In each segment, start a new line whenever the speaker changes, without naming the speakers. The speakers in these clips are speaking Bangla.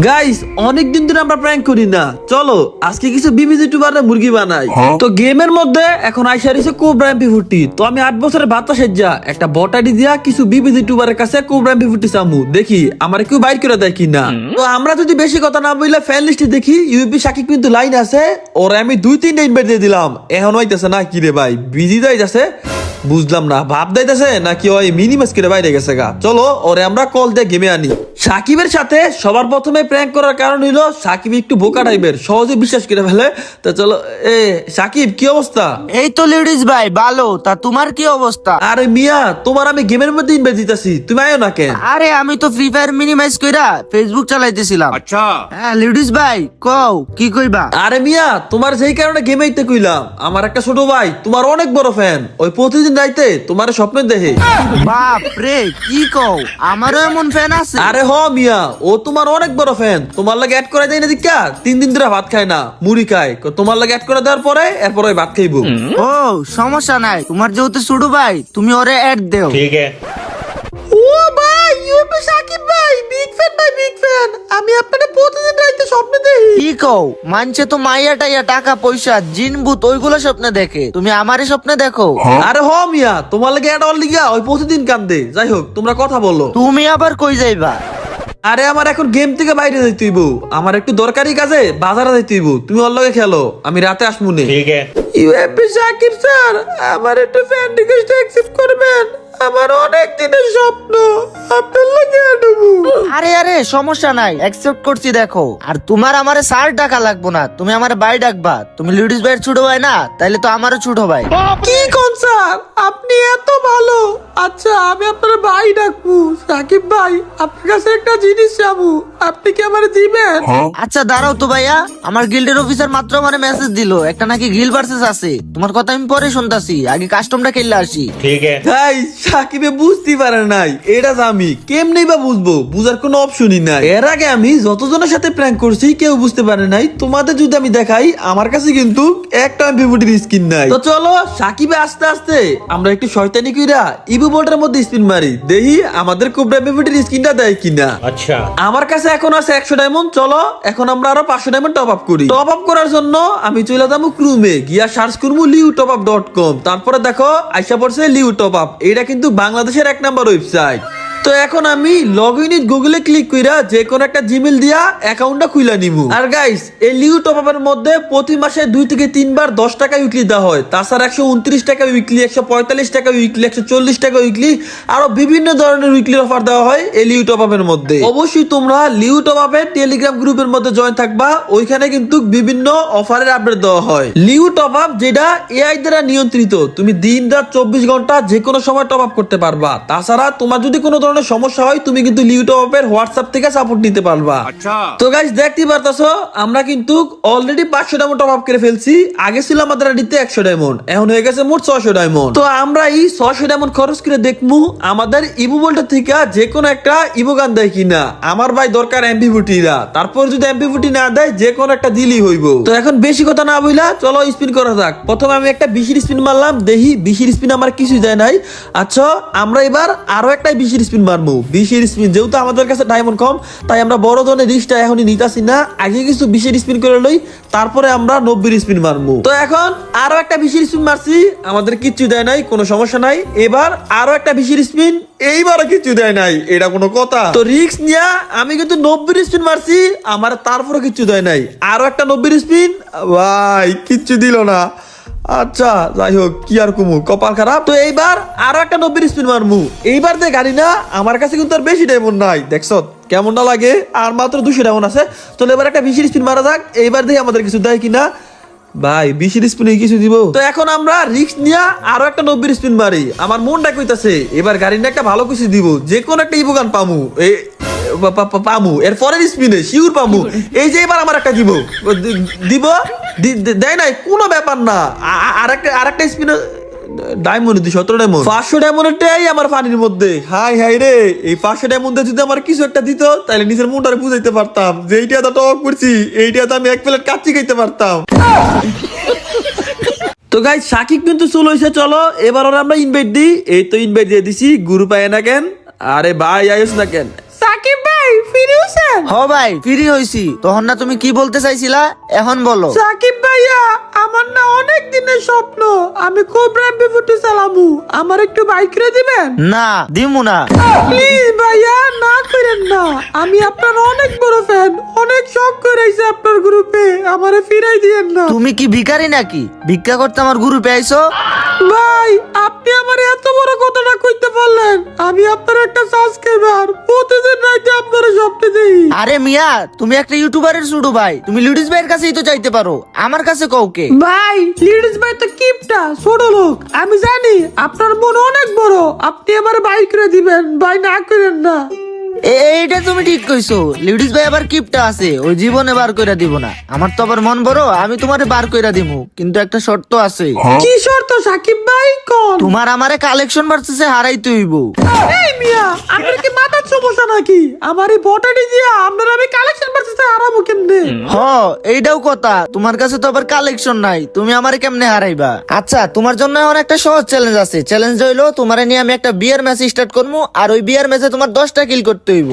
গাইস অনেকদিন ধরে আমরা প্র্যাঙ্ক করি না, চলো আজকে কিছু বিবিজি ইউটিউবাররা মুরগি বানাই। তো গেমের মধ্যে এখন আইসা রয়েছে কোবরা MP40। তো আমি 8 বছরের বাচ্চা সেজা একটা বটাডি দিয়া কিছু বিবিজি ইউটিউবারের কাছে কোবরা MP40 চামু, দেখি আমার কেউ বাইর করে দেয় কিনা। তো আমরা যদি বেশি কথা না বললে ফ্যান লিস্টে দেখি ইউপি সাকিব কিন্তু লাইন আছে, ওরা আমি 2-3টা ইনভাইট দিয়ে দিলাম, এখন হইতেছে না কি রে ভাই, বিজি যাইতেছে বুঝলাম না, ভাব দাইতেছে নাকি ওই মিনিমাস করে বাইরে গেছে গা। চলো ওরে আমরা কল দিয়ে গেমে আনি। সাকিবের সাথে সবার প্রথমে প্র্যাঙ্ক করার কারণ হইলো সাকিব একটু বোকা টাইপের, সহজে বিশ্বাস করে ফেলে। তো চলো সাকিব কি অবস্থা?
এই তো লিডিস ভাই ভালো, তা তোমার কি অবস্থা?
আরে মিয়া তোমার আমি গেমের মধ্যে ইনভাইট দিতেছি, তুমি আয়ো না কেন?
আরে আমি তো ফ্রি ফায়ার মিনিমাইজ কইরা ফেসবুক চালাইতেছিলাম।
আচ্ছা
হ্যাঁ লিডিস ভাই কও কি কইবা?
আরে মিয়া তোমার যেই কারণে গেমে আইতে কইলাম, আমার একটা ছোট ভাই তোমার অনেক বড় ফ্যান, ওই প্রতিদিন রাইতে তোমার স্বপ্নে দেখে।
বাপ রে কি কও, আমারও এমন ফ্যান আছে?
আরে হ মিয়া, ও তোমার অনেক বড় ফ্যান, তোমার লাগে অ্যাড করে দেয় না দিকা 3 দিন ধরে ভাত খায় না, মুড়ি খায়, তোমার লাগে অ্যাড করে দেওয়ার পরে এরপর ওই ভাত খাইবো।
ও সমস্যা নাই, তোমার যেহেতু ছোট ভাই তুমি ওরে অ্যাড দেও।
ঠিক है।
ও ভাই ইউপি সাকিব ভাই বিগ ফ্যান ভাই, বিগ ফ্যান, আমি আপনাকে প্রতিদিন রাইতে স্বপ্নে দেখি।
কি কও, মানছে তো মাইয়া টাইয়া টাকা পয়সা জিনবুত ওইগুলো স্বপ্নে দেখে, তুমি আমারই স্বপ্নে দেখো?
আরে হ মিয়া তোমার লাগে অ্যাড অল লিগা ওই প্রতিদিন কান্দে। যাই হোক তোমরা কথা বলো।
তুমি আবার কই যাইবা?
আরে আমার এখন গেম থেকে বাইরে যাইতে হইব, আমার একটু দরকারি কাজে বাজারে যাইতে হইব, তুমি ওর লগে খেলো, আমি রাতে আসমুনে।
ठीक है।
ইউপি সাকিব স্যার আমার একটু ফ্যান রিকোয়েস্ট অ্যাকসেপ্ট করবেন, আমার অনেক দিনের স্বপ্ন আপনার লাগে আনবো।
আরে আরে সমস্যা নাই, অ্যাকসেপ্ট করছি দেখো। আর তোমার আমারে স্যার ডাকা লাগবো না, তুমি আমার ভাই ডাকবা। তুমি লিডিস ভাইয়ের ছোট ভাই না, তাইলে তো আমারও ছোট ভাই।
কি কোন স্যার আপনি এত ভালো, আচ্ছা আমি আপনার ভাই ডাকবো। সাকিব ভাই আপনার কাছে একটা জিনিস চাবো, আপনি কি আমারে দিবেন?
আচ্ছা দাঁড়াও তো ভাইয়া, আমার গিল্ডের অফিসার মাত্র মানে মেসেজ দিলো, একটা নাকি গিল্ড ভার্সেস আছে। তোমার কথা আমি পরে শুনতাছি, আগে কাস্টমটা খেললে আসি।
ठीक है।
ভাই সাকিবে বুঝতে পারে নাই, এটা যে আমি কেমনি বা বুঝবো, বুঝার কোনো অপশনই নাই। এর আগে আমি যতজনের সাথে প্র্যাঙ্ক করছি কেউ বুঝতে পারে নাই, তোমাদের যদি আমি দেখাই আমার কাছে কিন্তু একটা MP40 স্কিন নাই। তো চলো সাকিবে আস্তে আস্তে আমরা একটু শয়তানি কইরা ইবু বোল্টের মধ্যে স্পিন মারি, দেখি আমাদের কোবরা MP40 স্কিনটা দেয় কিনা।
अच्छा
আমার কাছে এখন আছে 100 ডায়মন্ড, চলো এখন আমরা আরো 500 ডায়মন্ড টপ আপ করি। টপ আপ করার জন্য আমি চলে যাবো ক্রুমে গিয়া সার্চ করবো liutopup.com, তারপরে দেখো আইসা পড়ছে লিউ টপ আপ, এটা কিন্তু বাংলাদেশের 1 নাম্বার ওয়েবসাইট। তো এখন আমি লগ ইন গুগলে ক্লিক কইরা যে কোন একটা জিমেল দিয়া অ্যাকাউন্টটা খুইলা নিমু। আর গাইস এই লিউ টপ আপের মধ্যে প্রতি মাসে 2 থেকে 3 বার 10 টাকা উইকলি দেওয়া হয়, তাছাড়া 129 টাকা উইকলি, 145 টাকা উইকলি, 140 টাকা উইকলি, আরো বিভিন্ন ধরনের উইকলি অফার দেওয়া হয় এই লিউ টপ আপের মধ্যে। অবশ্যই তোমরা লিউ টপ আপের টেলিগ্রাম গ্রুপের মধ্যে জয়েন থাকবা, ওইখানে কিন্তু বিভিন্ন অফারের আপডেট দেওয়া হয়। লিউ টপ আপ যেটা এআই দ্বারা নিয়ন্ত্রিত, তুমি দিন রাত 24 ঘন্টা যে কোনো সময় টপ আপ করতে পারবা। তাছাড়া তোমার যদি কোনো ধরনের সমস্যা হয় তুমি কিন্তু লিউ টপ আপের হোয়াটসঅ্যাপ থেকে সাপোর্ট নিতে পারবা।
अच्छा
তো গাইস দেখতে পারতাছো আমরা কিন্তু অলরেডি 500 ডায়মন্ড টপ আপ করে ফেলছি। আগে ছিল আমাদের আইডিতে 100 ডায়মন্ড, এখন হয়ে গেছে মোট 600 ডায়মন্ড। তো আমরা এই 600 ডায়মন্ড খরচ করে দেখমু আমাদের ইবু বোল্টের থেকে যে কোনো একটা ইবু গান দেয় কিনা। আমার ভাই দরকার MP40 রা, তারপর যদি MP40 না দেয় যে কোনো একটা দিলই হইব। তো এখন বেশি কথা না বইলা চলো স্পিন করা যাক। প্রথমে আমি একটা 20 স্পিন মারলাম, দেখি 20 স্পিন আমার কিছুই যায় নাই। আচ্ছা আমরা এবার আরো একটা 20 স্পিন মারবো। 20 স্পিন যেহেতু আমাদের কাছে ডায়মন্ড কম, তাই আমরা বড় ধরনের রিস্কটা এখনই নিতাছি না, আগে কিছু 20 স্পিন করে লই, তারপরে আমরা 90 স্পিন মারবো। তো এখন আরো একটা 20 স্পিন মারছি, আমাদের কিচ্ছু দেয় নাই, কোনো সমস্যা নাই। এবার আরো একটা 20 স্পিন, এইবারও কিছু দেয় নাই, এটা কোনো কথা? তো রিস্ক নিয়া আমি কিন্তু 90 স্পিন মারছি, আমার তারপরে কিচ্ছু দেয় নাই। আরো একটা 90 স্পিন, ভাই কিচ্ছু দিল না। আচ্ছা যাই হোক, কি আর কুমু, কপাল খারাপ। তো এইবার আরো একটা 90 স্পিন মারমু, এইবার দে গাড়ি না, আমার কাছে কিন্তু আর বেশি ডায়মন্ড নাই, দেখছো কেমন না লাগে, আর মাত্র 200 ডায়মন্ড আছে। চলো এবার একটা 20 স্পিন মারা যাক, এইবার দেখি আমাদের কিছু দেয় কিনা। ভাই 20 স্পিনে কিছু দিব। তো এখন আমরা রিস্ক নিয়া আরো একটা 90 স্পিন মারি, আমার মনটা কইতাছে এবার গাড়ি না একটা ভালো কিছু দিব, যে কোন একটা ইবুগান পামু, পামু এর পরের স্পিনে শিওর পামু। এই যে এবার আমার একটা দিব দেয় নাই, কোনো ব্যাপার না। আরেকটা স্পিনে ডায়মন্ড 17 ডায়মন্ড, 500 ডায়মন্ডটাই আমার পানির মধ্যে। হাই হাই রে, এই 500 ডায়মন্ডে যদি আমার কিছু একটা দিত তাহলে নিজের মনটারে বুঝাইতে পারতাম যে এইটা তো টক করছি, এইটা তো আমি 1 প্লেট কাচ্চি খাইতে পারতাম। তো গাইস সাকিব কিন্তু চলে হইছে, চলো এবার ওরা আমরা ইনভাইট দিই। এই তো ইনভাইট দিয়ে দিছি, গ্রুপ আয় না কেন? আরে ভাই আইস না কেন? সাকিব ভাই ফ্রি ফিরে হইছেন?
হ ভাই ফ্রি হইছি। তখন না তুমি কি বলতে চাইছিলা, এখন বলো।
সাকিব ভাইয়া, আমার না অনেক দিনের স্বপ্ন আমি খুব র্যাম্পি ফুটি চালামু, আমার একটু বাইক করে দিবেন?
না দিমু না।
প্লিজ ভাইয়া, না করেন না, আমি আপনার অনেক বড় ফ্যান, অনেক শখ করেছি আপনার গ্রুপে, আমারে ফিরাই দিয়েন না।
তুমি কি ভিখারি নাকি ভিক্ষা করতে আমার গ্রুপে আইছো?
ভাই, আপনি আমার এত বড় কথাটা কইতে পারলেন, আমি আপনার একটা সাবস্ক্রাইবার, প্রতিদিন রাতে আপনার স্বপ্নে দেই।
আরে মিয়া, তুমি একটা ইউটিউবারের ছোট ভাই, তুমি লিডিস ভাইয়ের কাছেই তো চাইতে পারো, আমার কাছে কওকে।
ভাই, লিডিস ভাই তো কিপটা ছোট লোক, আমি জানি আপনার মন অনেক বড়, আপনি আমার বাইক করে দিবেন, ভাই না করেন না।
এইটা তুমি ঠিক কইছো, লিডিস ভাই আবার কিপটা আছে, ওই জীবনে বার কইরা দিব না। আমার তো আবার মন বড়, আমি তোমারে বার কইরা দিমু, কিন্তু একটা শর্ত আছে।
কি শর্ত সাকিব ভাই, কোন?
তোমার আমারে কালেকশন ভার্সেসে হারাইতে হইব।
এই মিয়া, আপনার কি মাথার সমস্যা নাকি? আমার এই বটাটি দিয়া আপনার আমি কালেকশন পাচ্ছি, হারাবো কেমনে?
হ, এইটাও কথা, তোমার কাছে তো আবার কালেকশন নাই, তুমি আমারে কেমনে হারাইবা? আচ্ছা, তোমার জন্য এখন একটা সহজ চ্যালেঞ্জ আছে। চ্যালেঞ্জ হইলো, তোমারে নিয়ে আমি একটা বিয়ার ম্যাচ স্টার্ট করবো, আর ওই বিয়ার ম্যাচে তোমার 10টা কিল করতে হইব।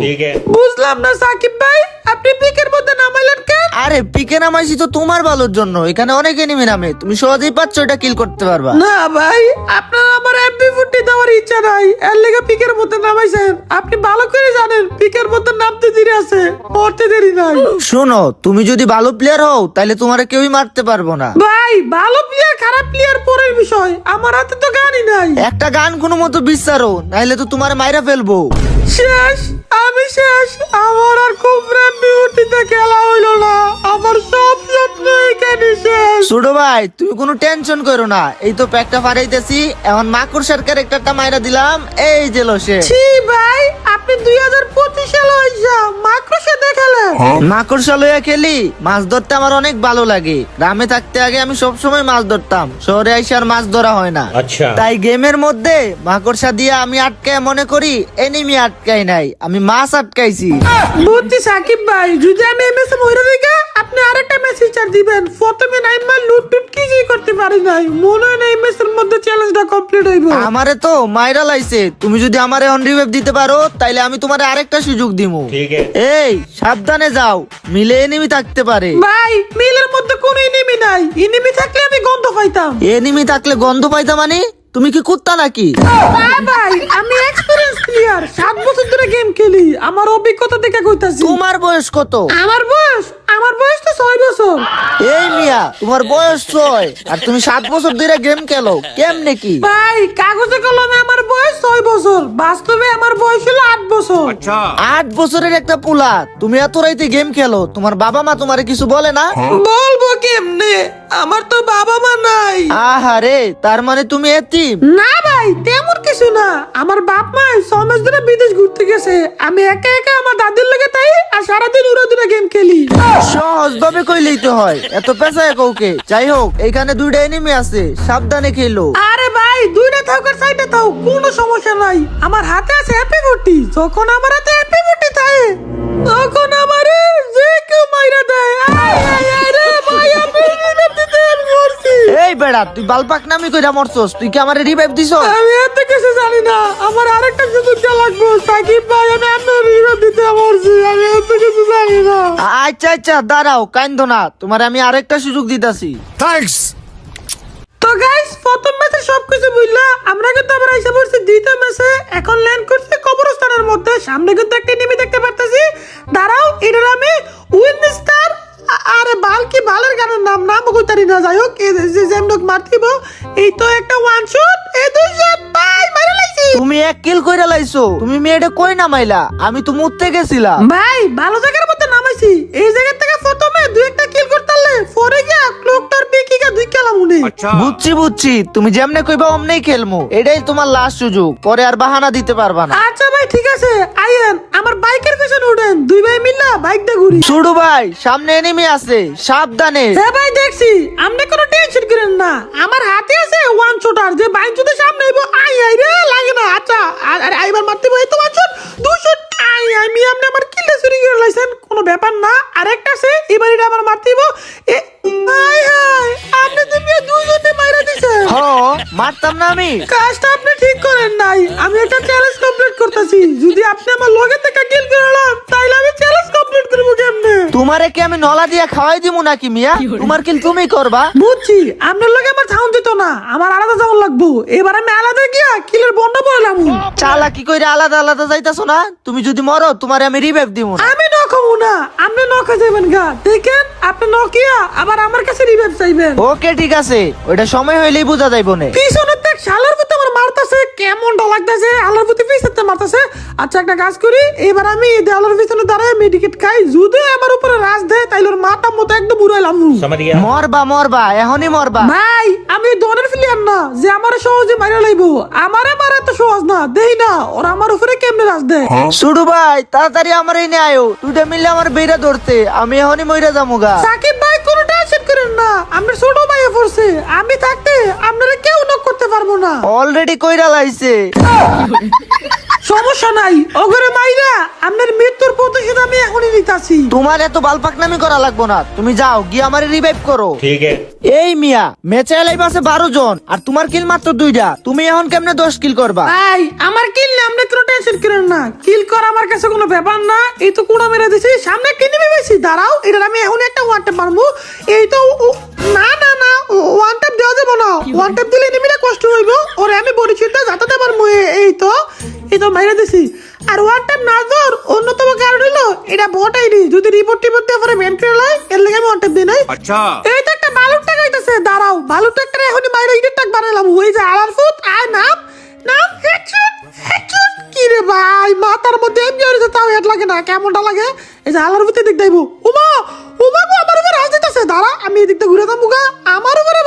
বুঝলাম না সাকিব ভাই, আপনি পিকের মধ্যে নামাইলেন কেন?
আরে পিকে নামাইছি তো তোমার ভালোর জন্য, এখানে অনেক এনিমি নামে, তুমি সহজেই 5-6টা কিল করতে পারবা।
না ভাই, আপনার আমার এমপি ফুটি দেওয়ার ইচ্ছা নাই, এর লেগে পিকের মধ্যে নামাইছেন। আপনি ভালো করে জানেন পিকের মধ্যে নামতে দেরি আছে, পড়তে দেরি নাই।
শোনো, তুমি যদি ভালো প্লেয়ার হও তাহলে তোমারে কেউই মারতে পারবো না।
ভাই, ভালো প্লেয়ার খারাপ প্লেয়ার পরের বিষয়, আমার হাতে তো গানই নাই।
একটা গান কোনো মতো বিচারো, নাইলে তো তোমারে মাইরা ফেলবো।
শেষ, আমি শেষ, আমার আর খুব র্যাম্পি ফুটিতে খেলা হইলো না, আমার সব স্বপ্ন এখানে শেষ।
ছোট ভাই, তুমি কোনো টেনশন করো না, এই তো প্যাকটা ফারাইতেছি, এখন মাকুরসার ক্যারেক্টারটা মাইরা দিলাম, এই যে লসে।
ছি ভাই, আপনি 2025 সালে হইছা মাকড়সা দেখালেন।
মাকড়সা লইয়া খেলি, মাছ ধরতে আমার অনেক ভালো লাগে। গ্রামে থাকতে আগে আমি সব সময় মাছ ধরতাম, শহরে আইসা আর মাছ ধরা হয় না। তাই গেমের মধ্যে মাকড়সা দিয়ে আমি আটকায় মনে করি এনিমি আটকাই নাই, আমি মাছ আটকাইছি।
বুঝছি সাকিব ভাই, যদি আমি এমএস মহিলা দিকে আপনি আরেকটা মেসেজ চার দিবেন। প্রথমে নাইমা লুট টুট কিছুই করতে পারি নাই, মনে হয় না এমএস এর মধ্যে চ্যালেঞ্জটা কমপ্লিট হইব।
আমারে তো মাইরা লাইছে, তুমি যদি আমারে অন রিভাইভ দিতে পারো তাইলে আমি তোমারে আরেকটা সুযোগ দিমু। এই সাবধানে যাও, মিলে এনিমি থাকতে পারে।
ভাই, মিলের মধ্যে কোনো এনিমি নাই, এনিমি থাকলে আমি গন্ধ পাইতাম।
এনিমি থাকলে গন্ধ পাইতা মানে? তুমি কি কুত্তা নাকি?
ভাই ভাই, আমি এক্সপেরিয়েন্স প্লেয়ার, 7 বছর ধরে গেম খেলি, আমার অভিজ্ঞতা থেকে কইতাছি।
তোমার বয়স কত?
আমার বয়স তো 6 বছর।
এই মিয়া, তোমার বয়স 6 আর তুমি 7 বছর ধরে গেম খেলো, কেমনে কি?
ভাই, কাগজে কলমে আমার বয়স 6 বছর, বাস্তবে আমার বয়স হলো 8 বছর।
8 বছরের একটা পুলা, তুমি এত রাইতে গেম খেলো, তোমার বাবা মা তোমারে কিছু বলে না?
বলবো কেমনে, আমার তো বাবা মা নাই।
আহারে, তার মানে তুমি এতিম?
না ভাই, তেমন কিছু না, আমার বাপ মা 6 মাস ধরে বিদেশ ঘুরতে গেছে, আমি একা একা আমার দাদির লগে তাই আর সারাদিন উড়ে দূরে গেম খেলি।
সহজ ভাবে কইলেই তো হয়, এত পেশায় কাউকে। যাই হোক, এইখানে 2টা এনিমি আছে, সাবধানে খেলো।
আরে ভাই, 2টা থাক আর 4টা থাক, কোনো সমস্যা নাই, আমার হাতে আছে হ্যাপি ফুটি। যখন আমার হাতে হ্যাপি ফুটি থাকে তখন আমারে যে কেউ মাইরা দেয়। আয় আয় আয় রে ভাই, আমি দিতে মরছি।
এই বেড়া, তুই বালপাক নামি কইরা মরছস, তুই কি আমারে রিভাইভ দিছস?
আমি এত কিছু জানি না, আমার আরেকটা সুযোগ দেওয়া লাগবে সাকিব ভাই, আমি আপনার রিভাইভ দিতে মরছি, আমি এত কিছু জানি না।
আচ্ছা আচ্ছা, দাঁড়াও, কাইন্দো না, তোমারে আমি আরেকটা সুযোগ দিতাছি।
তো গাইস, প্রথম ম্যাচে সবকিছু বুঝলা, আমরা কিন্তু আবার আইসা পড়ছি দ্বিতীয় ম্যাচে। এখন ল্যান্ড করছি কবরস্থানের মধ্যে, সামনে কিন্তু একটা এনিমি দেখতে পারতেছি। দাঁড়াও, এটার আমি উইন স্টার, আরে বাল কি বালের গানের নাম কইতারি না। যাই হোক, যেমন মারতিব, এই তো একটা ওয়ান শট, এই 2 শট, ভাই মারা লাইছি।
তুমি 1 কিল কইরা লাইছো, তুমি মেয়েটা কই নামাইলা? আমি তো মুততে গেছিলাম।
ভাই, ভালো জায়গার মধ্যে নামাইছি, এই জায়গা থেকে প্রথমে 2-1টা কিল করতালে, পরে গিয়া ক্লোকটার পিকিকা 2 খেলাম উনি।
বুঝছি, তুমি যেমনে কইবা অমনেই খেলমু, এটাই তোমার লাস্ট সুযোগ, পরে আর বাহানা দিতে পারবা না।
আচ্ছা ভাই, ঠিক আছে, আইয়েন আমার বাইকের পিছনে উঠেন, 2 ভাই মিল্লা বাইকটা ঘুরি।
ছোট ভাই, সামনে এনিমি আছে, সাবধানে।
হ্যাঁ ভাই, দেখছি, আপনি কোনো টেনশন করেন না, আমার হাতে আছে ওয়ান শটার, যে বাইক যদি সামনে আইবো, আই আই রে লাগে না। আচ্ছা, আরে আইবার মারতে ভাই তো ওয়ান শট 2 শট, আই আমি আপনি আমার কিল্লা চুরি করে লাইছেন, কোনো ব্যাপার না। আরেকটা আছে, এবার এটা আমার মারতে হইবো। আই হাই, আপনি তো 2 জনে মাইরা দিছেন।
হ মারতাম না আমি।
কাজটা আপনি ঠিক করেন নাই। আমি একটা চ্যালেঞ্জ কমপ্লিট করতেছি, যদি আপনি আমার লগে থেকে কিল করলাম তাইলে আমি চ্যালেঞ্জ কমপ্লিট করব কেমনে?
তোমারে কি আমি নলা দিয়া খাওয়াই দিমু নাকি মিয়া? তোমার কিল তুমি করবা।
বুঝছি, আপনার লগে আমার ছাউন দিত না, আমার আলাদা ছাউন লাগবো। এবার আমি আলাদা গিয়া কিলের বন্ড পড়লাম।
চালাকি কইরা আলাদা আলাদা যাইতাছো না? তুমি যদি মরো তোমারে আমি রিভাইভ দিমু না।
আমি নকমু না, আপনি নকে যাবেন গা। দেখেন আপনি নকিয়া আবার আমার কাছে রিভাইভ চাইবেন।
ওকে ঠিক আছে, ওইটা সময় হইলেই বোঝা যাইবো নে।
পিছনে দেখ শালার প্রতি আমার মারতাছে, কেমনটা লাগতাছে। আলার প্রতি পিছতে মারতাছে। আচ্ছা একটা কাজ করি, এবার আমি দেওয়ালের পিছনে দাঁড়ায় মেডিকেট খাই। যদি আমার উপরে রাজ দেয় তাইলে ওর মাথা মতো একদম উড়াইলাম।
মরবা মরবা, এখনই মরবা।
ভাই আমি দনের প্লেয়ার না যে আমার সহজে মারা লাইবো। আমারে মারা তো সহজ না, দেই না ওর আমার উপরে কেমনে রাজ দেয়।
শুরু ভাই তাড়াতাড়ি আমার এই নিয়ে আয়ো, দুইটা মিললে আমার বেড়া ধরতে, আমি এখনই মইরা যামুগা।
সাকিব ভাই কোনো টেনশন করেন না, আমরা ছোট ভাইয়ে পড়ছে। আমি থাকতে আপনারা কেউ নক করতে পারবো না।
অলরেডি কইরা লাইছে।
সমস্যা নাই, ওগরে মাইরা আপনার মৃত্যুর প্রতিশোধ আমি এখনই নিতাছি।
তোমার এত বালপাকনামি করা লাগবো না, তুমি যাও গিয়ে আমারে রিভাইভ করো।
ठीक है।
এই মিয়া ম্যাচে লাইবাছে 12 জন আর তোমার কিল মাত্র 2টা, তুমি এখন কেমনে 10 কিল করবা?
ভাই আমার কিল না, আপনি কোনো টেনশন করেন না। কিল করা আমার কাছে কোনো ব্যাপার না। এই তো কুড়া মেরে দিছি, সামনে কিনে পেয়েছি। দাঁড়াও, এটা আমি এখন একটা ওয়ান ট্যাপ মারবো। এই তো না না না, ওয়ান ট্যাপ দেওয়া যাবে না। ওয়ান ট্যাপ দিলে এনিমিটা কষ্ট হইব। ওরে আমি বডি শিটটা যাতাতে পারবো। এই তো মেরে দিছি। আর ওয়ান ট্যাপ না দেওয়ার অন্যতম কারণ হলো এটা বট আইডি। যদি রিপোর্ট টিপোর্ট দিয়ে পরে মেন করে লয়, এর লাগে আমি ওয়ান ট্যাপ দিই নাই।
अच्छा।
এই তো একটা বালুর টাকা হইতাছে। দাঁড়াও, বালুর টাকা এখনই মাইরা ইটের টাক বানালাম। ওই যে আলার ফুট আর নাম নাম হেডশট হেডশট। কি রে ভাই, মাথার মধ্যে এমনি হইছে, তাও হেড লাগে না। কেমনটা লাগে? এই যে আলার ফুটে দিক দাইবো। উমা উমা গো, আমার উপরে রাজ দিতেছে। দাঁড়া আমি এদিক দিয়ে ঘুরে যাবো গা। আমার উপরে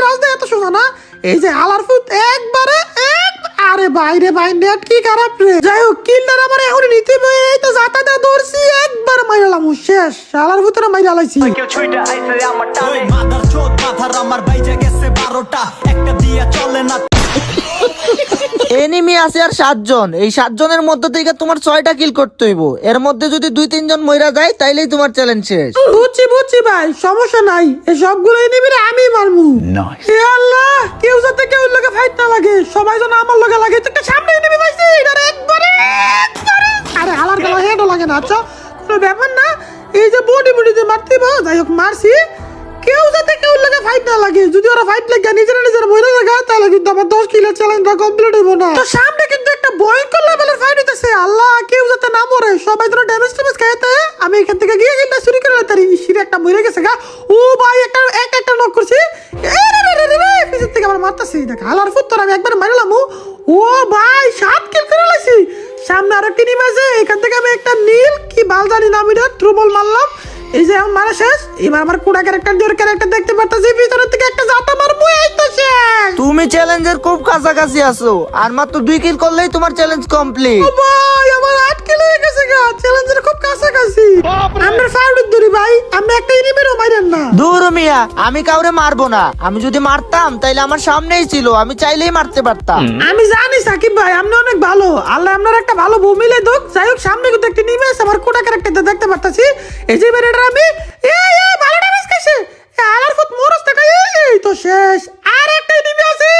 রাজ দেয় এত সোজা না। এই যে আলার ফুট একবারে এক। আরে ভাই রে ভাই, নেট কি খারাপ রে। যাই হোক, কিলটার আমার এখনই নিতে হবে। এই তো যাতাতে ধরছি, একবার মাইরালাম। শেষ, আলার ফুটে মাইরা লাইছি।
ওই মাদার চোদ মাথার আমার বাইজে গেছে 12টা, একটা দিয়া চলে না।
এনিমি আছে আর 7 জন, এই 7 জনের মধ্যে থেকে তোমার 6টা কিল করতে হইব। এর মধ্যে যদি 2-3 জন মইরা যায় তাইলেই তোমার চ্যালেঞ্জ শেষ।
বুঝছি ভাই, সমস্যা নাই। এই সবগুলো এনিমিরে আমি মারমু। হে আল্লাহ, কেউ যাতে কেউ লগে ফাইট না লাগে, সবাই যেন আমার লগে লাগে। তো একটা সামনে এনিমি পাইছি, এটারে একবারে। আরে হালার গলা হেডও লাগে না। আচ্ছা কোনো ব্যাপার না, এই যে বডি দিয়ে মারতে হবে। যাই হোক মারছি, কেউ যাতে কেউ লগে ফাইট না লাগে। যদি ওরা ফাইট লাগে নিজেরা নিজেরা মরে যায় তাহলে কিন্তু আমার 10 কিলের চ্যালেঞ্জটা কমপ্লিট হইব না। তো সামনে কিন্তু একটা ভয়ঙ্কর লেভেলের ফাইট হইতেছে। আল্লাহ, কেউ যাতে না মরে, সবাই যেন ড্যামেজ খাইতে। আমি এখান থেকে গিয়ে কিলটা চুরি করে লাইতারি। সিরে একটা মরে গেছে গা। ও ভাই, একটা নক করছি। পিছন থেকে আমার মারতাছি। দেখ হালার ফুট, তোর আমি একবার মারলাম। ও ভাই 7 কিল করে লাইছি। সামনে আরো একটা টিম আছে। এখান থেকে আমি একটা নীল কি বাল জানি না, আমি ট্রুবল মারলাম। এই যে এখন মারা শেষ। এবার আমার কোড়া ক্যারেক্টার দেখতে পারতাছি। পিছনের থেকে একটা জাতা মারবো। এই তো শেষ।
তুমি চ্যালেঞ্জের খুব কাছাকাছি আছো, আর মাত্র 2 কিল করলেই তোমার চ্যালেঞ্জ কমপ্লিট।
ও ভাই, আমার 8 কিল হয়ে গেছে গা। চ্যালেঞ্জের খুব কাছাকাছি। আমরা ফাউডের দড়ি ভাই, আমরা একটা এনিমিরও মাইরেন না।
দূর মিয়া, আমি কাউরে মারবো না। আমি যদি মারতাম তাইলে আমার সামনেই ছিল, আমি চাইলেই মারতে পারতাম।
আমি জানি সাকিব ভাই, আপনি অনেক ভালো। আল্লাহ আপনার একটা ভালো বউ মিলে দোক। যাই হোক, সামনে কিন্তু একটা এনিমি আছে। আমার কোড়া ক্যারেক্টার দেখতে পারতাছি। এই যে বেরেটা আমি ভালো ড্যামেজ খাইছে। আলার ফুট মোরস টাকা। এই তো শেষ। আর একটা এনিমি আছে।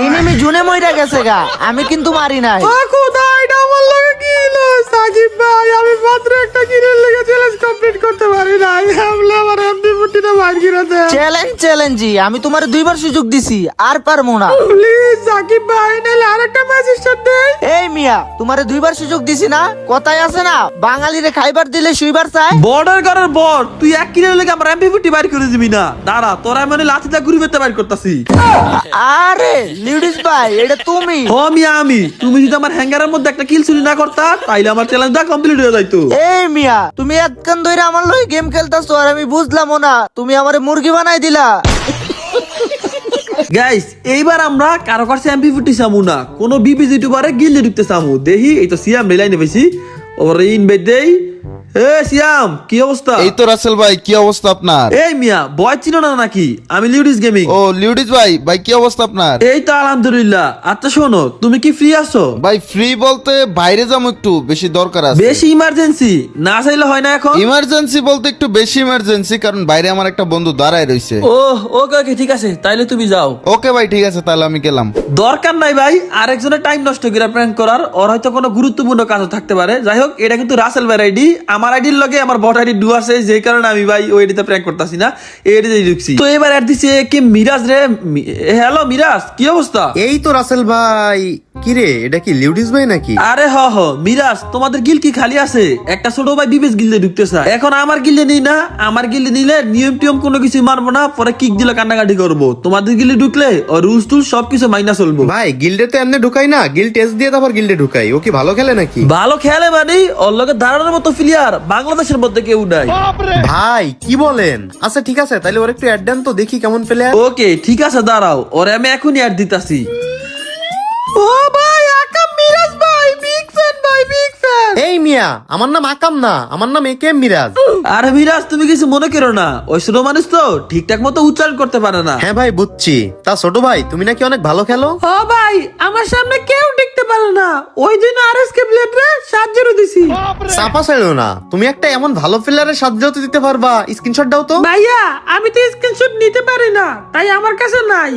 এনিমি জুনে মইরা গেছে গা, আমি কিন্তু মারি নাই।
ও খোদা, এটা আমার লগে কি হলো? সাকিব ভাই, আমি মাত্র একটা কিলের লেগে চ্যালেঞ্জ কমপ্লিট করতে পারি নাই। আমলে আমার এমপি40টা মার গিরা দেয়।
চ্যালেঞ্জই আমি তোমার 2বার সুযোগ দিছি, আর পারমু না।
প্লিজ সাকিব ভাই, নাহলে আরেকটা ম্যাচ স্টার্ট দেই।
এই মিয়া, তোমারে 2বার সুযোগ দিছি না? কথাই আছে না, বাঙালিরে খাইবার দিলে শুইবার চায়।
বর্ডার করার পর তুই 1 কিলের লেগে আমার এমপি40 বাইর করে দিবি না। দাঁড়া, তোরা মানে লাঠিটা ঘুরি বেতে বাইর করতাছি।
আরে লিডিস ভাই, এটা তুমি?
ও মিয়া, আমি। তুমি যদি আমার হ্যাঙ্গারের মধ্যে একটা কিল চুরি না করতা তাইলে আমার চ্যালেঞ্জটা কমপ্লিট হয়ে যাইতো।
এই মিয়া, তুমি একখান ধরে আমার লই গেম খেলতাছো আর আমি বুঝলামও না, তুমি আমারে মুরগি বানাই দিলা।
গাইস, এইবার আমরা কারো কাছে এমপি40 চামু না, কোন বিপিজি ইউটিউবারে গিল্ডে ঢুকতে চামু। দেখি এই তো সিএম রিলাইনে পেয়েছি। ওরে ইনভাইট দেই। এ সিয়াম, কি অবস্থা?
এই তো রাসেল ভাই, কি অবস্থা আপনার?
এই মিয়া, বয় চিনো না নাকি? আমি লিউডিস গেমিং।
ও লিউডিস ভাই, ভাই কি অবস্থা আপনার?
এই তো আলহামদুলিল্লাহ। আচ্ছা শোনো, তুমি কি ফ্রি আছো?
ভাই ফ্রি বলতে বাইরে যাবো, একটু বেশি দরকার আছে।
বেশি ইমার্জেন্সি না চাইলে হয় না এখন?
ইমার্জেন্সি বলতে একটু বেশি ইমার্জেন্সি, কারণ বাইরে আমার একটা বন্ধু দাঁড়ায় রইছে।
ও ওকে ওকে, ঠিক আছে, তাইলে তুমি যাও।
ওকে ভাই, ঠিক আছে, তাহলে আমি গেলাম।
দরকার নাই ভাই আরেকজনের টাইম নষ্ট করে প্র্যাঙ্ক করার, ওর হয়তো কোনো গুরুত্বপূর্ণ কাজ থাকতে পারে। যাই হোক, এটা কিন্তু রাসেল ভাই আইডি, আমার আইডির লগে আমার বট আইডি ডু আছে, যে কারণে আমি ভাই ওই আইডিতে প্র্যাঙ্ক করতেছি না, এই আইডিতে ঢুকছি। তো এবার আর দিছে কি মিরাজ রে। হ্যালো মিরাজ, কি অবস্থা?
এই তো রাসেল ভাই। কিরে, এটা কি লিউডিস ভাই নাকি?
আরে হ হ মিরাজ, তোমাদের গিল কি খালি আছে? একটা ছোট ভাই বিবেশ গিল্ডে ঢুকতে চায়। এখন আমার গিল্ডে নেই না, আমার গিল্ডে নিলে নিয়ম টিয়ম কোনো কিছু মানবো না, পরে কিক দিলে কান্নাকাটি করবো। তোমাদের গিল্ডে ঢুকলে ও রুলস টুল সবকিছু মাইনা চলবো।
ভাই গিল্ডে তো এমনি ঢুকাই না, গিল্ড টেস্ট দিয়ে তারপর গিল্ডে ঢুকাই। ও কি ভালো খেলে নাকি?
ভালো খেলে মানে ওর লগে দাঁড়ানোর মতো প্লেয়ার বাংলাদেশের মধ্যে কেউ নাই।
ভাই কি বলেন? আচ্ছা ঠিক আছে, তাহলে ওর একটু অ্যাড দেন তো, দেখি কেমন প্লেয়ার।
ওকে ঠিক আছে, দাঁড়াও, ওরে আমি এখনই অ্যাড দিতাছি। ও ভাই আকাম মিরাজ ভাই, বিগ ফ্যান ভাই, বিগ ফ্যান।
এই মিয়া, আমার নাম আকাম না, আমার নাম একেএম মিরাজ।
আরে মিরাজ, তুমি কিছু মনে করো না, ওই ছোট মানুষ তো ঠিকঠাক মতো উচ্চারণ করতে পারে না।
হ্যাঁ ভাই বুঝছি। তা ছোট ভাই, তুমি নাকি অনেক ভালো খেলো?
ও ভাই, আমার সামনে কেউ টিকতে পারে না, ওই দিন আরএসকে প্লেয়ারে 7-0 দিছি।
চাপা ছেড়ো না, তুমি একটা এমন ভালো প্লেয়ারের সাহায্য দিতে পারবা, স্ক্রিনশট দাও তো।
ভাইয়া, আমি তো স্ক্রিনশট নিতে পারি না, তাই আমার কাছে নাই।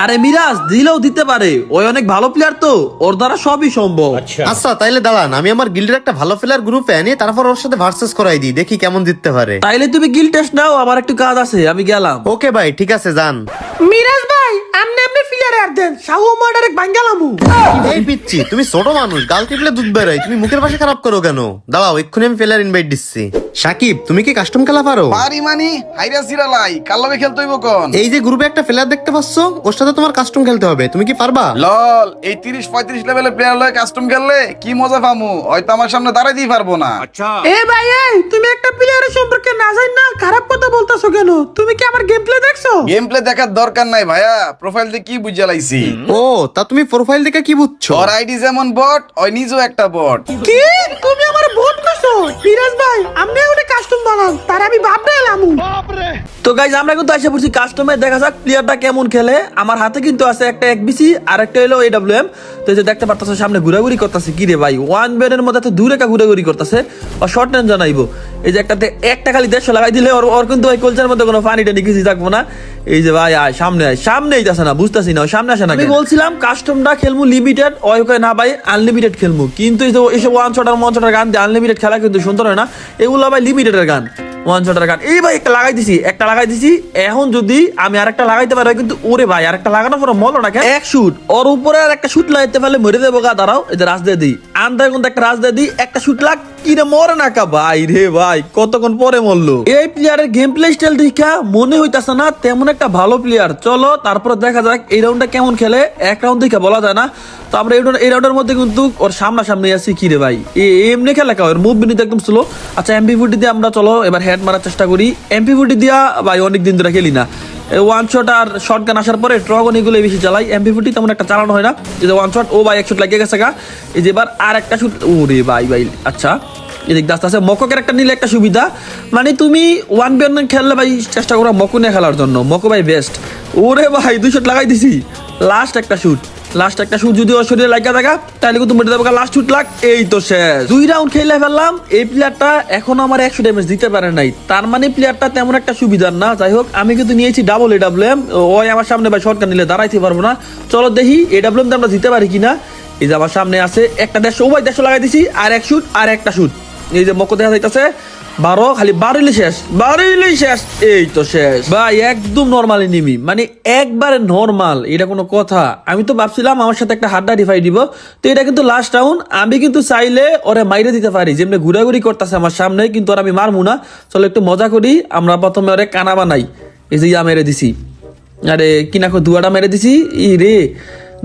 আরে মিরাজ, দিলেও দিতে পারে, ওই অনেক ভালো প্লেয়ার তো, ওর দ্বারা সবই সম্ভব।
আচ্ছা তাইলে দাঁড়ান, আমি আমার গিল্ডের একটা ভালো প্লেয়ার গ্রুপে এনে তারপর ওর সাথে ভার্সেস করাই দিই, দেখি কেমন জিততে পারে।
তাইলে তুমি গিল টেস্ট নাও, আমার একটু কাজ আছে, আমি গেলাম।
ওকে ভাই, ঠিক আছে, যান।
মিরাজ ভাই, আমনে আমনে প্লেয়ার আর দেন, সাহু মার্ডারে ভাঙ্গালামু।
এই পিচ্ছি, তুমি ছোট মানুষ, গাল টিপলে দুধ বেরোয়, তুমি মুখের পাশে খারাপ করো কেন? দাঁড়াও, এক্ষুনি আমি প্লেয়ার ইনভাইট দিচ্ছি। সাকিব, তুমি কি কাস্টম খেলা পারো?
পারি মানি হাইরা সিরালাই কার লগে খেলতে হইব কোন?
এই যে গ্রুপে একটা প্লেয়ার দেখতে পাচ্ছ, ওর সাথে তোমার কাস্টম খেলতে হবে, তুমি কি পারবা?
লল, এই 30-35 লেভেলের প্লেয়ার লয়ে কাস্টম খেললে কি মজা পামু, হয়তো আমার সামনে দাঁড়াইতেই পারবো না।
এ ভাই, এই তুমি একটা প্লেয়ারের সম্পর্কে না জান না খারাপ কথা বলতাছো কেন? তুমি কি আমার গেম প্লে দেখছো?
গেম প্লে দেখার দরকার নাই ভাইয়া, প্রোফাইল দিয়ে কি বুঝা লাইছি।
ও, তা তুমি প্রোফাইল দেখে কি বুঝছো?
ওর আইডি যেমন বট, ওই নিজেও একটা বট।
কি তুমি আমার ভোট করছো? মিরাজ ভাই, আমনে ওটা কাস্টম বানান, তার আমি ভাবনা এলামু। তো গাইজ, আমরা কিন্তু আশা করছি কাস্টমে দেখা যাক প্লেয়ারটা কেমন খেলে। আমার হাতে কিন্তু আছে একটা একবিসি আর একটা হলো এডব্লিউএম। তো এই যে দেখতে পারতাছো সামনে ঘুরাঘুরি করতেছে, কি রে ভাই, ওয়ান বেনের মধ্যে এত দূরে কা ঘুরাঘুরি করতেছে, আর শর্ট রেঞ্জ জানাইবো। এই যে একটা খালি 150 লাগাই দিলে ওর কিন্তু ওই কলচার মধ্যে কোনো পানিটা নিকেছি থাকবো না। এই যে ভাই, আয় সামনে, আয় সামনে, এইতাছে না, বুঝতাছি না, সামনে আসে না। আমি বলছিলাম কাস্টমটা খেলমু লিমিটেড, ওই কয় না ভাই আনলিমিটেড খেলমু, কিন্তু এইসব ওয়ান শটার গান দিয়ে আনলিমিটেড খেলা কিন্তু সুন্দর হয় না, এগুলো ভাই লিমিটেডের গান, ওয়ান শটার গান। এই ভাই একটা লাগাই দিছি, এখন যদি আমি আরেকটা লাগাইতে পারি, কিন্তু ওরে ভাই আরেকটা লাগানোর পরে মল না এক শুট, ওর উপরে আর একটা শুট লাগাইতে পারলে মরে দেবো গা। দাঁড়াও, এই যে রাজ দিয়ে দিই, আন্দায় কিন্তু একটা রাজ দিয়ে দিই, একটা শুট লাগ, কি রে মরে না কা ভাই রে ভাই, কতক্ষণ পরে মরলো। এই প্লেয়ারের গেম প্লে স্টাইল দেখা মনে হইতাছে না তেমন একটা ভালো প্লেয়ার। চলো তারপরে দেখা যাক এই রাউন্ডটা কেমন খেলে, এক রাউন্ড দেখে বলা যায় না। তো আমরা এই রাউন্ডের মধ্যে কিন্তু ওর সামনাসামনি আছি, কি রে ভাই এমনি খেলা কা, ওর মুভমেন্ট একদম স্লো। আচ্ছা MP40 দিয়ে আমরা চলো এবার হেড মারার চেষ্টা করি। MP40 দিয়া ভাই অনেকদিন ধরে খেলি না, ওয়ান শট আর শর্ট গান আসার পরে ট্রগন এগুলো বেশি চালাই, MP40 তেমন একটা চালানো হয় না। এই যে ওয়ান শট, ও ভাই এক শট লাগিয়ে গেছে গা। এই যে এবার আর একটা শুট, ওরে ভাই ভাই। আচ্ছা এদিক আস্তে আস্তে মকো ক্যারেক্টার নিলে একটা সুবিধা, মানে তুমি 1v1 খেললে ভাই চেষ্টা করো মকো নিয়ে খেলার জন্য, মকো ভাই বেস্ট। ওরে ভাই 2 শট লাগাই দিছি, লাস্ট একটা শুট যদি ওর শরীরে লাগা থাকা তাহলে কিন্তু মেরে দেবো। লাস্ট শুট লাগ, এই তো শেষ। 2 রাউন্ড খেলে ফেললাম। এই প্লেয়ারটা এখনো আমার 100 ড্যামেজ দিতে পারে নাই, তার মানে প্লেয়ারটা তেমন একটা সুবিধার না। যাই হোক, আমি কিন্তু নিয়েছি ডাবল এডব্লিউএম, ওই আমার সামনে ভাই শর্টকাট নিলে দাঁড়াইতে পারবো না। চলো দেখি এডব্লিউএম আমরা দিতে পারি কিনা। এই যে আমার সামনে আছে একটা 150, ও ভাই 150 লাগাই দিছি, আর এক শুট আর একটা শুট। এই যে মকো দেখা যাইতেছে 12, খালি 12 শেষ, এই তো শেষ ভাই, একদম নর্মাল এনিমি, মানে একবারে নর্মাল, এটা কোনো কথা? আমি তো ভাবছিলাম আমার সাথে একটা হাড্ডা ডিফাই দিব। তো এটা কিন্তু লাস্ট রাউন্ড, আমি কিন্তু চাইলে ওরে মাইরে দিতে পারি, যেমনি ঘুরাঘুরি করতেছে আমার সামনে, কিন্তু ওর আমি মারমু না। চলো একটু মজা করি, আমরা প্রথমে ওরে কানা বানাই। এই যে মেরে দিছি, আরে কিনাকো দুয়াটা মেরে দিছি, ই রে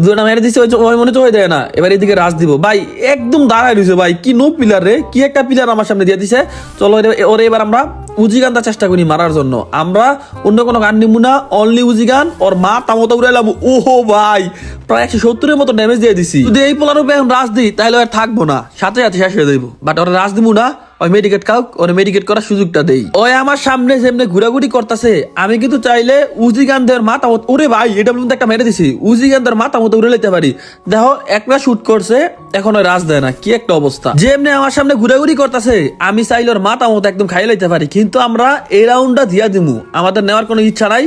দুটা মেরে দিচ্ছে, ওই মনে চলে দেয় না। এবার এদিকে রাজ দিব ভাই, একদম দাঁড়ায় রয়েছে ভাই, কি নো পিলার রে, কি একটা পিলার আমার সামনে দিয়ে দিছে। চলো ওরে এবার আমরা উজি গানটা চেষ্টা করি মারার জন্য, আমরা অন্য কোনো গান নিবো না, অনলি উজি গান। ওর মা তামতা উড়াইলাম, ওহো ভাই প্রায় 170-এর মতো ড্যামেজ দিয়ে দিছি। যদি এই পোলার উপরে এখন রাজ দিই তাহলে আর থাকবো না, সাথে সাথে শেষ হয়ে যাইবো, বাট ওরা রাজ দিব না, ওই মেডিকেট খাওক, ওর মেডিকেট করার সুযোগটা দেই। ওই আমার সামনে যেমনি ঘোরাঘুরি করতেছে, আমি কিন্তু চাইলে উজি গান দেওয়ার মাথা মতো, ওরে ভাই এটা বলতে একটা মেরে দিছি, উজি গান দেওয়ার মাথা মতো উড়ে লেতে পারি। দেখো একটা শুট করছে, এখন ওই রাজ দেয় না, কি একটা অবস্থা। যেমনি আমার সামনে ঘোরাঘুরি করতেছে, আমি চাইলে ওর মাথা মতো একদম খাই লাইতে পারি, কিন্তু আমরা এই রাউন্ডটা দিয়া দিমু, আমাদের নেওয়ার কোনো ইচ্ছা নাই।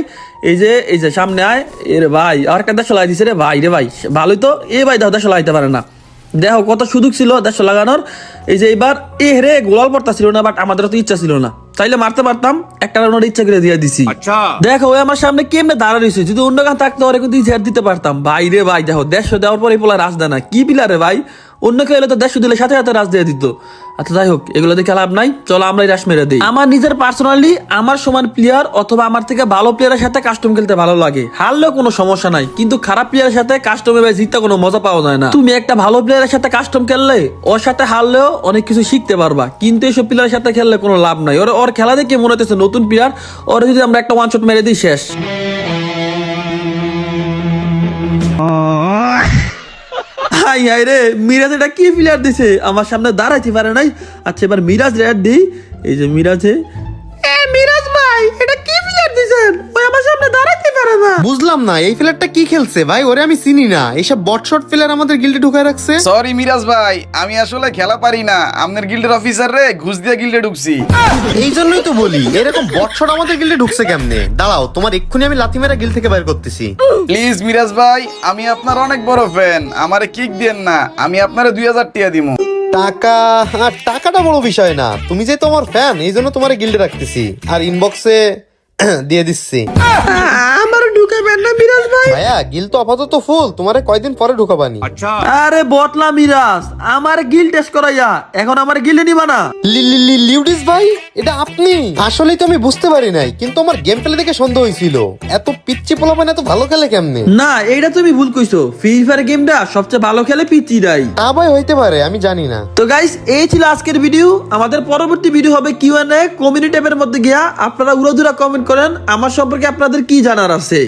এই যে সামনে আয়, এর ভাই আর একটা দেশ লাই দিছে রে ভাই, রে ভাই ভালোই তো, এ ভাই দেখো দেশ লাগাইতে পারে না, দেখো কত সুযোগ ছিল দেশ লাগানোর। এই যে এবার এ রে গোলাল পড়তা ছিল না, বাট আমাদের তো ইচ্ছা ছিল না, চাইলে মারতে পারতাম, একটা রাউন্ডের ইচ্ছা করে দিয়ে দিছি। দেখো ওই আমার সামনে কেমনে দাঁড়া রয়েছে, যদি অন্য গান থাকতো ওরে কিন্তু ঝেড় দিতে পারতাম। ভাই রে ভাই দেখো 150 দেওয়ার পরে পোলা রাজ দেয় না, কি পিলারে ভাই, অন্য কেউ এলে তো 150 দিলে সাথে সাথে রাজ দিয়ে দিত। আচ্ছা যাই হোক, এগুলো দেখে লাভ নাই, চলো আমরাই রাশ মেরে দিই। আমার নিজের পার্সোনালি আমার সমান প্লেয়ার অথবা আমার থেকে ভালো প্লেয়ারের সাথে কাস্টম খেলতে ভালো লাগে, হারলেও কোনো সমস্যা নাই, কিন্তু খারাপ প্লেয়ারের সাথে কাস্টমে ভাই জিততে কোনো মজা পাওয়া যায় না। তুমি একটা ভালো প্লেয়ারের সাথে কাস্টম খেললে ওর সাথে হারলেও অনেক কিছু শিখতে পারবা, কিন্তু এইসব প্লেয়ারের সাথে খেললে কোনো লাভ নাই। ওর খেলা দেখে মনে হচ্ছে নতুন প্লেয়ার, ওর যদি আমরা একটা ওয়ান শট মেরে দিই শেষ। হাই হাই রে, মিরাজ এটা কি প্লেয়ার দিছে, আমার সামনে দাঁড়াইতে পারে নাই। আচ্ছা এবার মিরাজ রেড দিই, এই যে মিরাজে, মিরাজ ভাই এটা কি প্লেয়ার দিছেন, ওই আমার সামনে দাঁড়াইতে পারে না।
বুঝলাম না এই প্লেয়ারটা কি খেলছে ভাই, ওরে আমি চিনি না, এইসব বট শট প্লেয়ার আমাদের গিল্ডে ঢুকায় রাখছে।
সরি মিরাজ ভাই, আমি আসলে খেলা পারি না, আপনার গিল্ডের অফিসার রে ঘুষ দিয়ে গিল্ডে ঢুকছি।
এই জন্যই তো বলি এরকম বট শট আমাদের গিল্ডে ঢুকছে কেমনে। দাঁড়াও তোমার এক্ষুনি আমি লাথি মেরা গিল্ড থেকে বাইর করতেছি।
প্লিজ মিরাজ ভাই, আমি আপনার অনেক বড় ফ্যান, আমারে কিক দেন না, আমি আপনারে 2000 টাকা দিমু।
টাকাটা বড় বিষয় না, তুমি যে তোমার ফ্যান এই জন্য তোমার গিল্ডে রাখতেছি, আর ইনবক্সে দিয়ে দিচ্ছি।
আমার ঢুকাবেন না মিরাজ ভাই।
ভাইয়া গিল তো আপাতত ফুল, তোমারে কয়দিন পরে ঢুকাবানি।
আরে বটলা মিরাজ, আমার গিল টেস্ট করাইয়া এখন আমার গিলে নিবা না।
লিউডিস ভাই এটা আপনি? আসলেই তো আমি বুঝতে পারি নাই, কিন্তু আমার গেম প্লে দেখে সন্দেহ হয়েছিল, এত পিচ্চি পোলাপান এত ভালো খেলে কেমনে।
না এইটা তুমি ভুল কইছো, ফ্রি ফায়ার গেমটা সবচেয়ে ভালো খেলে পিচিরাই।
তা ভাই হইতে পারে, আমি জানি না।
তো গাইস এই ছিল আজকের ভিডিও, আমাদের পরবর্তী ভিডিও হবে কিউএনএ, কমিউনিটি ট্যাবের মধ্যে গিয়া আপনারা উড়াধুরা কমেন্ট করেন আমার সম্পর্কে আপনাদের কি জানার আছে।